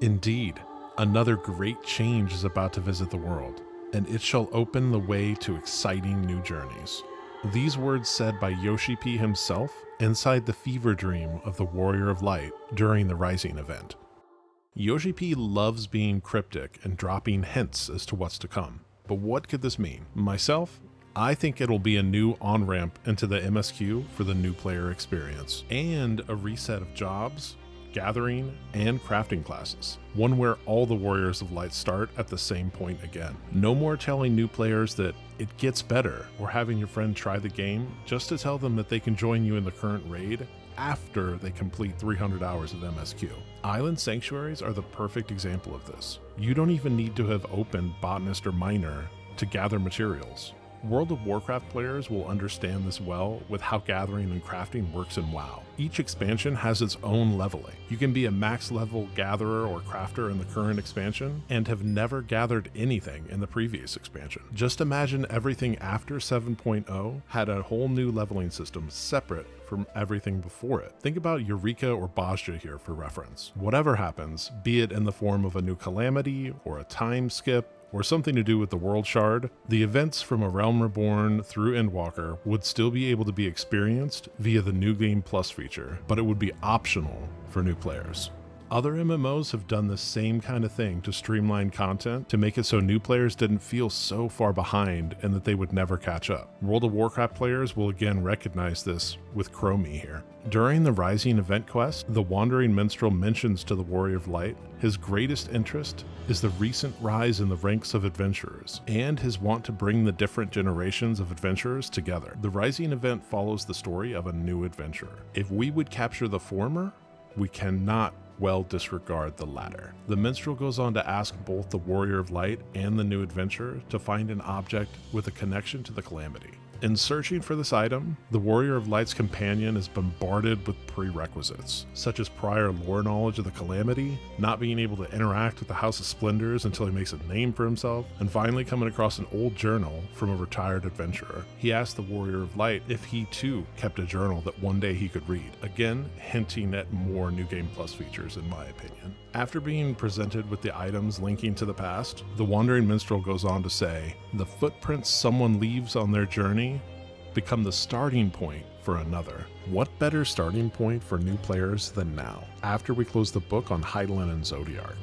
Indeed, another great change is about to visit the world, and it shall open the way to exciting new journeys. These words said by Yoshi P himself inside the fever dream of the Warrior of Light during the Rising event. Yoshi P loves being cryptic and dropping hints as to what's to come. But what could this mean? Myself, I think it'll be a new on-ramp into the MSQ for the new player experience, and a reset of jobs, gathering, and crafting classes. One where all the Warriors of Light start at the same point again. No more telling new players that it gets better, or having your friend try the game just to tell them that they can join you in the current raid after they complete 300 hours of MSQ. Island Sanctuaries are the perfect example of this. You don't even need to have opened Botanist or Miner to gather materials. World of Warcraft players will understand this well with how gathering and crafting works in WoW. Each expansion has its own leveling. You can be a max level gatherer or crafter in the current expansion and have never gathered anything in the previous expansion. Just imagine everything after 7.0 had a whole new leveling system separate from everything before it. Think about Eureka or Bozja here for reference. Whatever happens, be it in the form of a new calamity or a time skip, or something to do with the World Shard, the events from A Realm Reborn through Endwalker would still be able to be experienced via the New Game Plus feature, but it would be optional for new players. Other MMOs have done the same kind of thing to streamline content to make it so new players didn't feel so far behind and that they would never catch up. World of Warcraft players will again recognize this with Chromie here. During the Rising event quest, the Wandering Minstrel mentions to the Warrior of Light his greatest interest is the recent rise in the ranks of adventurers, and his want to bring the different generations of adventurers together. The Rising event follows the story of a new adventurer. If we would capture the former, we cannot well disregard the latter. The minstrel goes on to ask both the Warrior of Light and the new adventurer to find an object with a connection to the calamity. In searching for this item, the Warrior of Light's companion is bombarded with prerequisites, such as prior lore knowledge of the calamity, not being able to interact with the House of Splendors until he makes a name for himself, and finally coming across an old journal from a retired adventurer. He asks the Warrior of Light if he too kept a journal that one day he could read, again hinting at more New Game Plus features in my opinion. After being presented with the items linking to the past, the Wandering Minstrel goes on to say, "The footprints someone leaves on their journey become the starting point for another." What better starting point for new players than now, after we close the book on Hydaelyn and Zodiark?